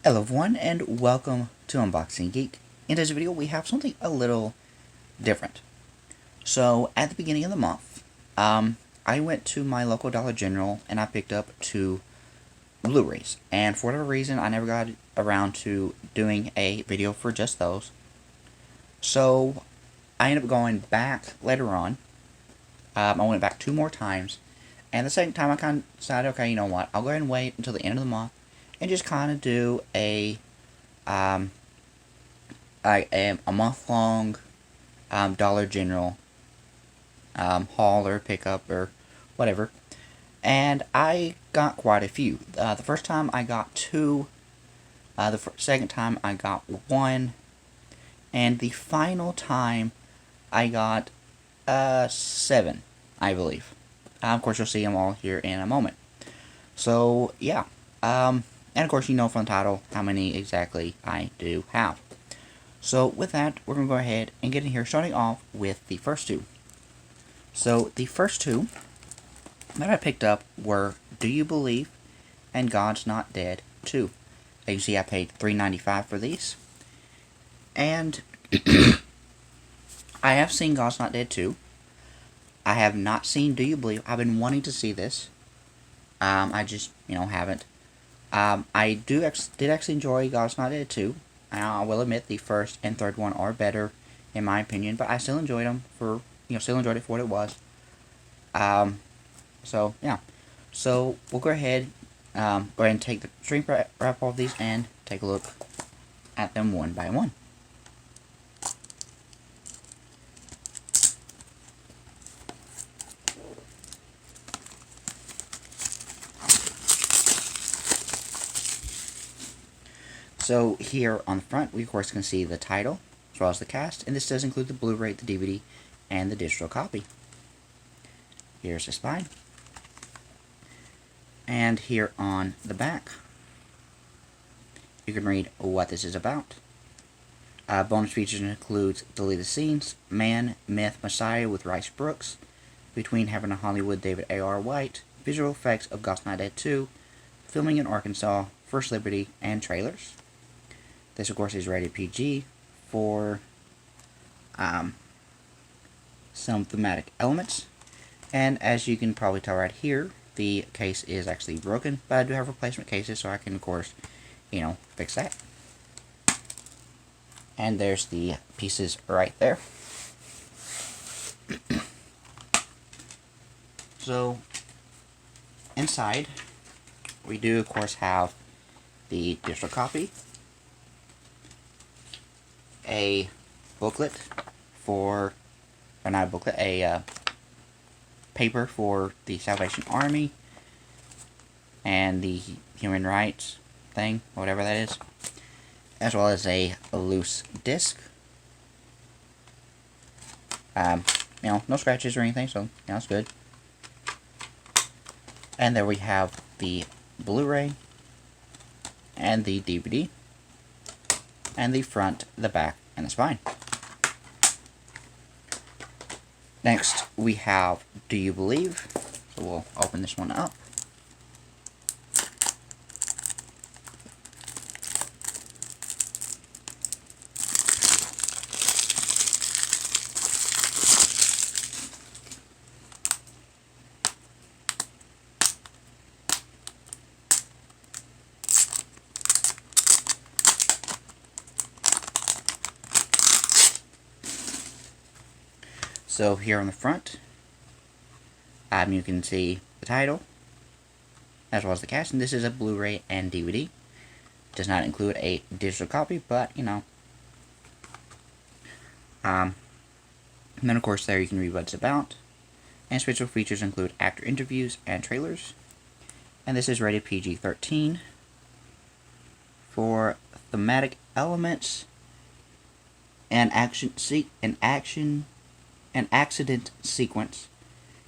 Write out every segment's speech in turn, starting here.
Hello everyone, and welcome to Unboxing Geek. In today's video, we have something a little different. So, at the beginning of the month, I went to my local Dollar General and I picked up 2 Blu-rays. And for whatever reason, I never got around to doing a video for just those. So, I ended up going back later on. I went back 2 more times. And the second time, I kind of decided, okay, you know what, I'll go ahead and wait until the end of the month and just kind of do a month-long Dollar General haul or pickup or whatever, and I got quite a few. The first time I got 2, the second time I got 1, and the final time I got 7, I believe. Of course, you'll see them all here in a moment. So yeah. And of course, you know from the title how many exactly I do have. So with that, we're going to go ahead and get in here, starting off with the first 2. So the first 2 that I picked up were Do You Believe and God's Not Dead 2. As you can see, I paid $3.95 for these. And I have seen God's Not Dead 2. I have not seen Do You Believe. I've been wanting to see this. I just, haven't. I did actually enjoy God's Not Dead 2. I will admit the first and third one are better, in my opinion, but I still enjoyed them still enjoyed it for what it was. So, yeah. So, we'll go ahead and take the shrink wrap off these and take a look at them one by one. So here on the front, we of course can see the title, as well as the cast, and this does include the Blu-ray, the DVD, and the digital copy. Here's the spine. And here on the back, you can read what this is about. Bonus features includes deleted scenes, Man, Myth, Messiah with Rice Brooks, Between Heaven and Hollywood, David A.R. White, visual effects of God's Not Dead 2, filming in Arkansas, First Liberty, and trailers. This, of course, is rated PG for some thematic elements. And as you can probably tell right here, the case is actually broken, but I do have replacement cases, so I can, of course, fix that. And there's the pieces right there. So, inside, we do, of course, have the digital copy, a booklet a paper for the Salvation Army, and the human rights thing, whatever that is, as well as a loose disc. No scratches or anything, so it's good. And there we have the Blu-ray and the DVD, and the front, the back, and the spine. Next, we have Do You Believe? So we'll open this one up. So here on the front, you can see the title, as well as the cast, and this is a Blu-ray and DVD. It does not include a digital copy, but, And then, of course, there you can read what it's about. And special features include actor interviews and trailers. And this is rated PG-13 for thematic elements and an accident sequence,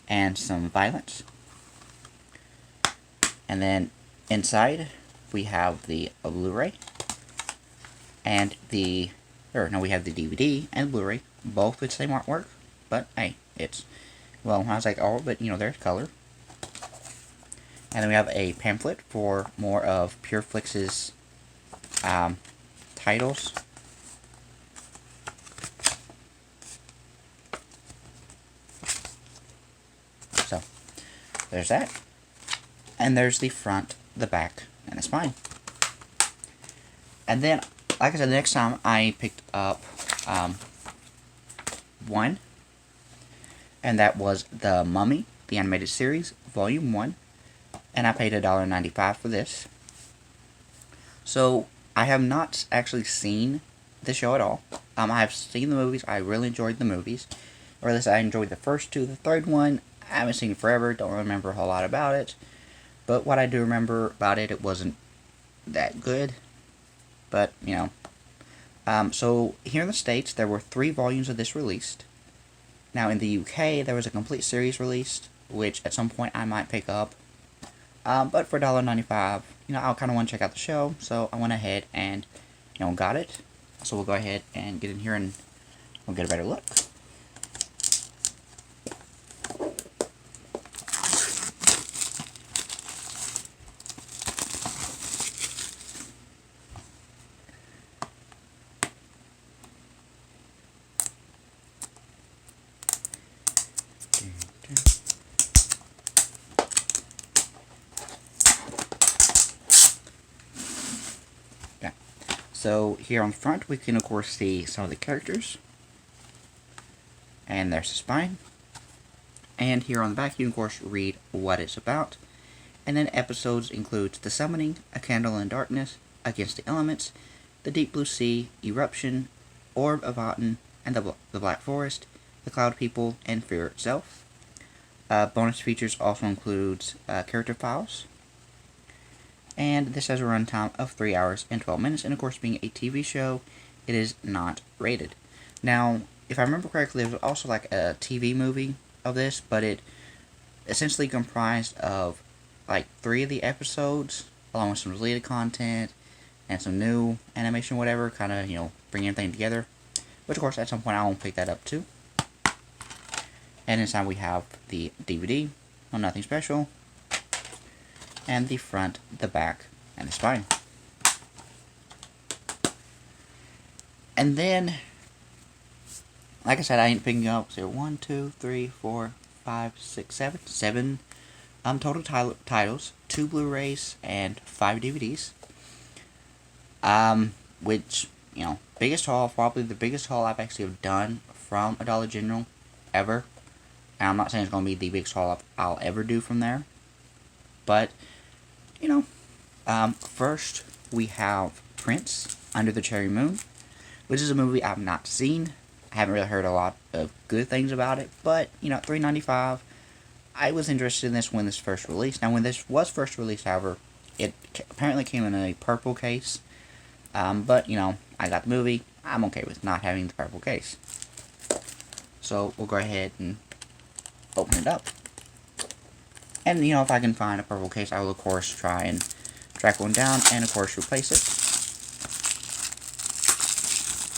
and some violence. And then inside we have the Blu-ray and we have the DVD and Blu-ray, both with the same artwork, but hey, I was like, oh, but there's color. And then we have a pamphlet for more of PureFlix's titles. So, there's that. And there's the front, the back, and the spine. And then, like I said, the next time I picked up one, and that was The Mummy, the animated series, Volume 1. And I paid $1.95 for this. So, I have not actually seen the show at all. I have seen the movies. I really enjoyed the movies. Or at least I enjoyed the first two. The third one, I haven't seen it forever. Don't remember a whole lot about it. But what I do remember about it, it wasn't that good. But, you know. So, here in the States, there were 3 volumes of this released. Now, in the UK, there was a complete series released, which at some point I might pick up. But for $1.95, you know, I kind of want to check out the show, so I went ahead and, you know, got it. So we'll go ahead and get in here and we'll get a better look. So here on the front, we can of course see some of the characters. And there's the spine. And here on the back, you can of course read what it's about. And then episodes includes The Summoning, A Candle in Darkness, Against the Elements, The Deep Blue Sea, Eruption, Orb of Aten, and the Black Forest, The Cloud People, and Fear itself. Bonus features also includes character files. And this has a runtime of 3 hours and 12 minutes. And of course, being a TV show, it is not rated. Now, if I remember correctly, there was also like a TV movie of this, but it essentially comprised of like 3 of the episodes, along with some deleted content and some new animation, whatever, kind of, you know, bring everything together. Which, of course, at some point I will pick that up too. And inside we have the DVD, no nothing special. And the front, the back, and the spine. And then, like I said, I ain't picking up, so 1, 2, 3, 4, 5, 6, 7. 7 total titles, 2 Blu-rays, and 5 DVDs. Which, you know, biggest haul, probably the biggest haul I've actually have done from a Dollar General ever. And I'm not saying it's going to be the biggest haul I'll ever do from there. But, you know, first we have Prince, Under the Cherry Moon, which is a movie I've not seen. I haven't really heard a lot of good things about it, but, you know, $3.95, I was interested in this when this first released. Now, when this was first released, however, it apparently came in a purple case, but, you know, I got the movie. I'm okay with not having the purple case. So, we'll go ahead and open it up. And, you know, if I can find a purple case, I will, of course, try and track one down and, of course, replace it.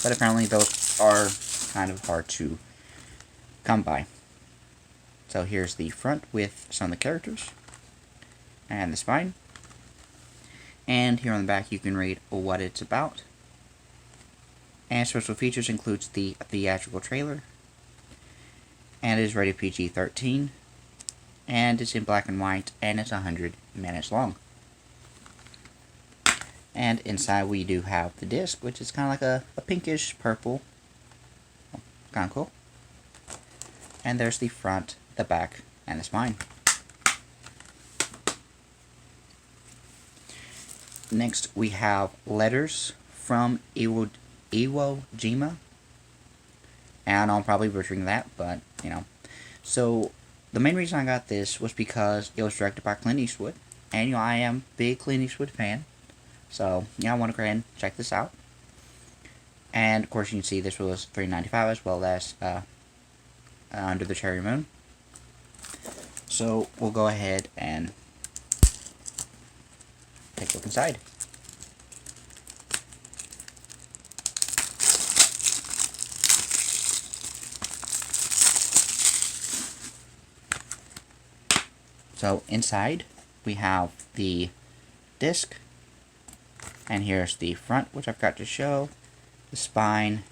But apparently those are kind of hard to come by. So here's the front with some of the characters. And the spine. And here on the back you can read what it's about. And special features includes the theatrical trailer. And it is rated PG-13. And it's in black and white, and it's 100 minutes long. And inside we do have the disc, which is kind of like a pinkish purple. Kind of cool. And there's the front, the back, and the spine. Next we have Letters from Iwo Jima. And I'm probably butchering that, but, you know. So, the main reason I got this was because it was directed by Clint Eastwood. And, you know, I am a big Clint Eastwood fan. So, yeah, I want to go ahead and check this out. And, of course, you can see this was $3.95 as well as Under the Cherry Moon. So, we'll go ahead and take a look inside. So inside we have the disc, And here's the front, which I've got to show, the spine,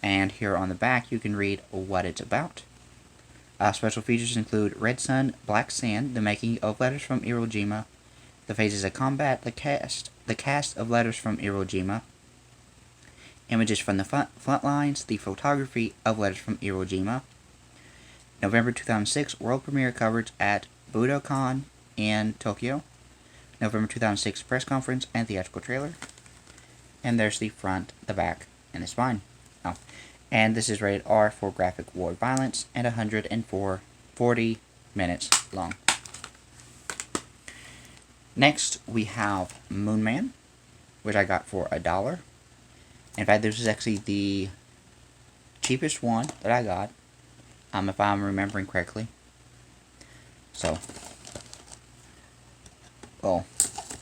and here on the back you can read what it's about. Special features include Red Sun, Black Sand, the making of Letters from Iwo Jima, the phases of combat, the cast of Letters from Iwo Jima, images from the front lines, the photography of Letters from Iwo Jima. November 2006, world premiere coverage at Budokan in Tokyo. November 2006, press conference and theatrical trailer. And there's the front, the back, and the spine. Oh. And this is rated R for graphic war violence and 140 minutes long. Next, we have Moon Man, which I got for $1. In fact, this is actually the cheapest one that I got, if I'm remembering correctly. So, well,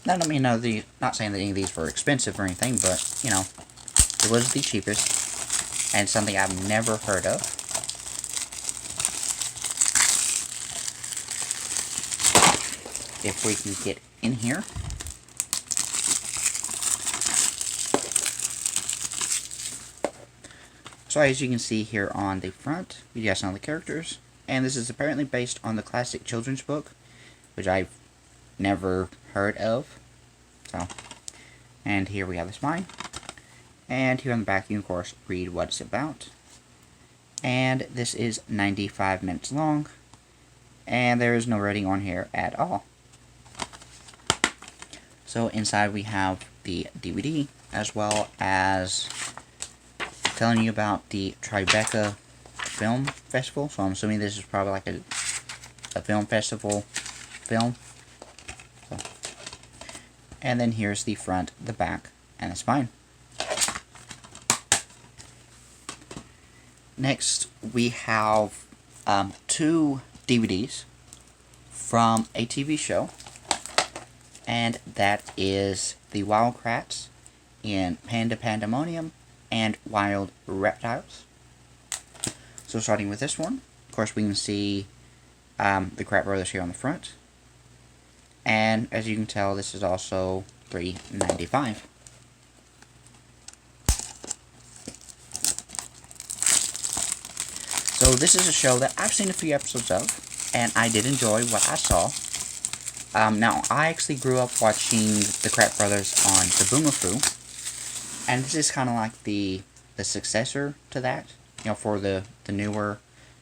that don't mean not saying that any of these were expensive or anything, but, you know, it was the cheapest, and something I've never heard of. If we can get in here. So as you can see here on the front, you got some of the characters, and this is apparently based on the classic children's book, which I've never heard of. So, and here we have the spine, and here on the back you can of course read what it's about. And this is 95 minutes long, and there is no rating on here at all. So inside we have the DVD, as well as telling you about the Tribeca Film Festival. So I'm assuming this is probably like a film festival film. So. And then here's the front, the back, and the spine. Next, we have 2 DVDs from a TV show, and that is The Wild Kratts in Panda Pandemonium and Wild Reptiles. So starting with this one, of course we can see the Kratt brothers here on the front, and as you can tell, this is also $3.95. So this is a show that I've seen a few episodes of, and I did enjoy what I saw. Now, I actually grew up watching the Kratt brothers on the Boomafoo, and this is kind of like the successor to that, you know, for the newer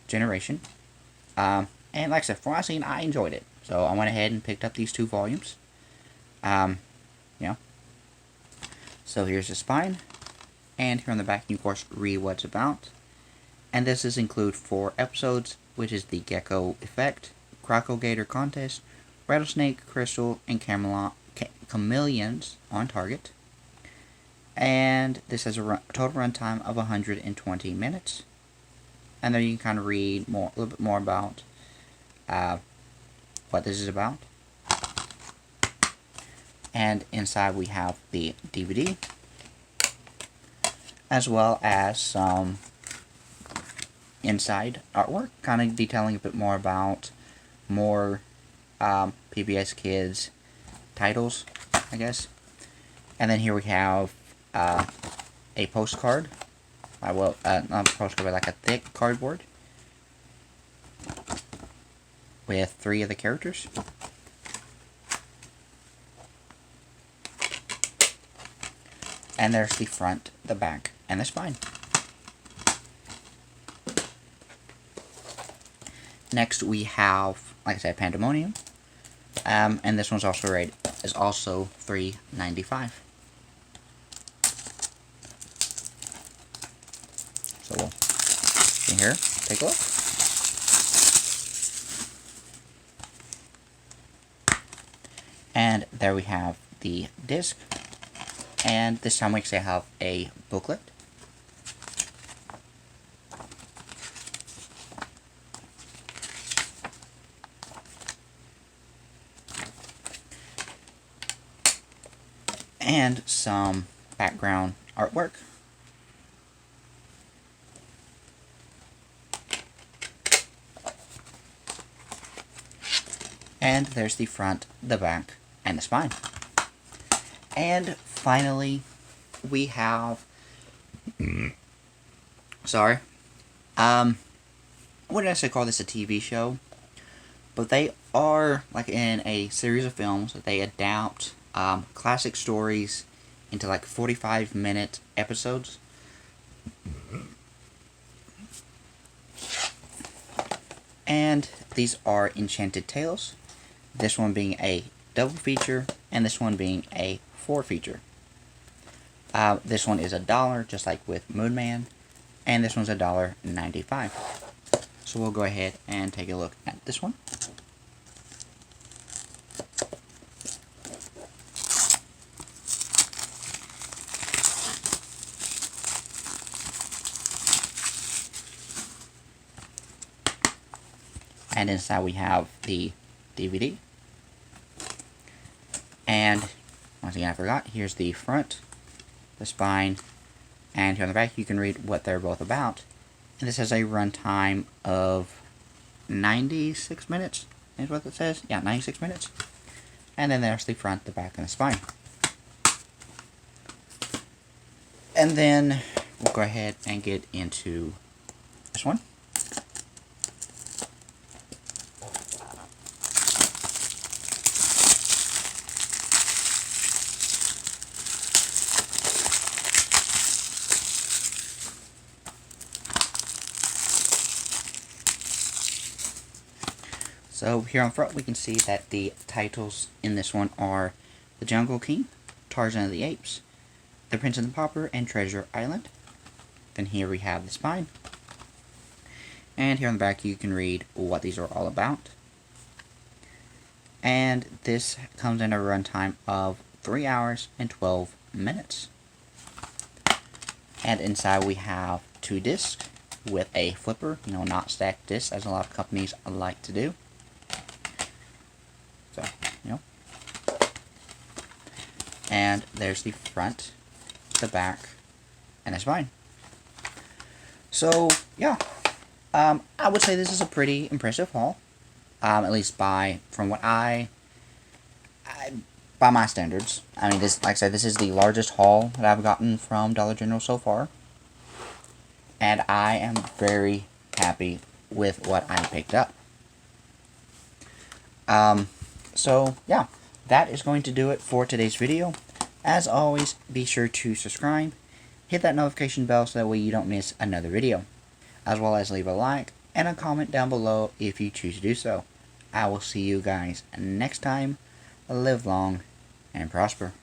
generation. And like I said, from what I've seen, I enjoyed it. So I went ahead and picked up these 2 volumes. You know. So here's the spine, and here on the back you of course read what it's about. And this is include 4 episodes, which is the Gecko Effect, Crocodile Contest, Rattlesnake, Crystal, and Chameleons on Target. And this has a total runtime of 120 minutes. And then you can kind of read a little bit more about what this is about. And inside we have the DVD, as well as some inside artwork, kind of detailing a bit more about more PBS Kids titles, I guess. And then here we have a postcard. Not a postcard, but like a thick cardboard with 3 of the characters. And there's the front, the back, and the spine. Next we have, like I said, Pandemonium. And this one's also rated, is also $3.95. So we'll in here, take a look. And there we have the disc. And this time we actually have a booklet. And some background artwork. And there's the front, the back, and the spine. And finally, we have... Sorry. I wouldn't necessarily call this a TV show, but they are like in a series of films that they adapt classic stories into like 45-minute episodes. And these are Enchanted Tales, this one being a double feature, and this one being a 4-feature. This one is $1, just like with Moon Man, and this one's $1.95. So we'll go ahead and take a look at this one. And inside we have the DVD. And once again, I forgot, here's the front, the spine, and here on the back you can read what they're both about. And this has a runtime of 96 minutes, is what it says. Yeah, 96 minutes. And then there's the front, the back, and the spine. And then we'll go ahead and get into this one. So here on front we can see that the titles in this one are The Jungle King, Tarzan of the Apes, The Prince and the Pauper, and Treasure Island. Then here we have the spine. And here on the back you can read what these are all about. And this comes in a runtime of 3 hours and 12 minutes. And inside we have 2 discs with a flipper, not stacked discs as a lot of companies like to do. So, and there's the front, the back, and the spine. So, yeah, I would say this is a pretty impressive haul, at least by my standards. I mean, this, like I said, this is the largest haul that I've gotten from Dollar General so far, and I am very happy with what I picked up. So, yeah, that is going to do it for today's video. As always, be sure to subscribe, hit that notification bell so that way you don't miss another video, as well as leave a like and a comment down below if you choose to do so. I will see you guys next time. Live long and prosper.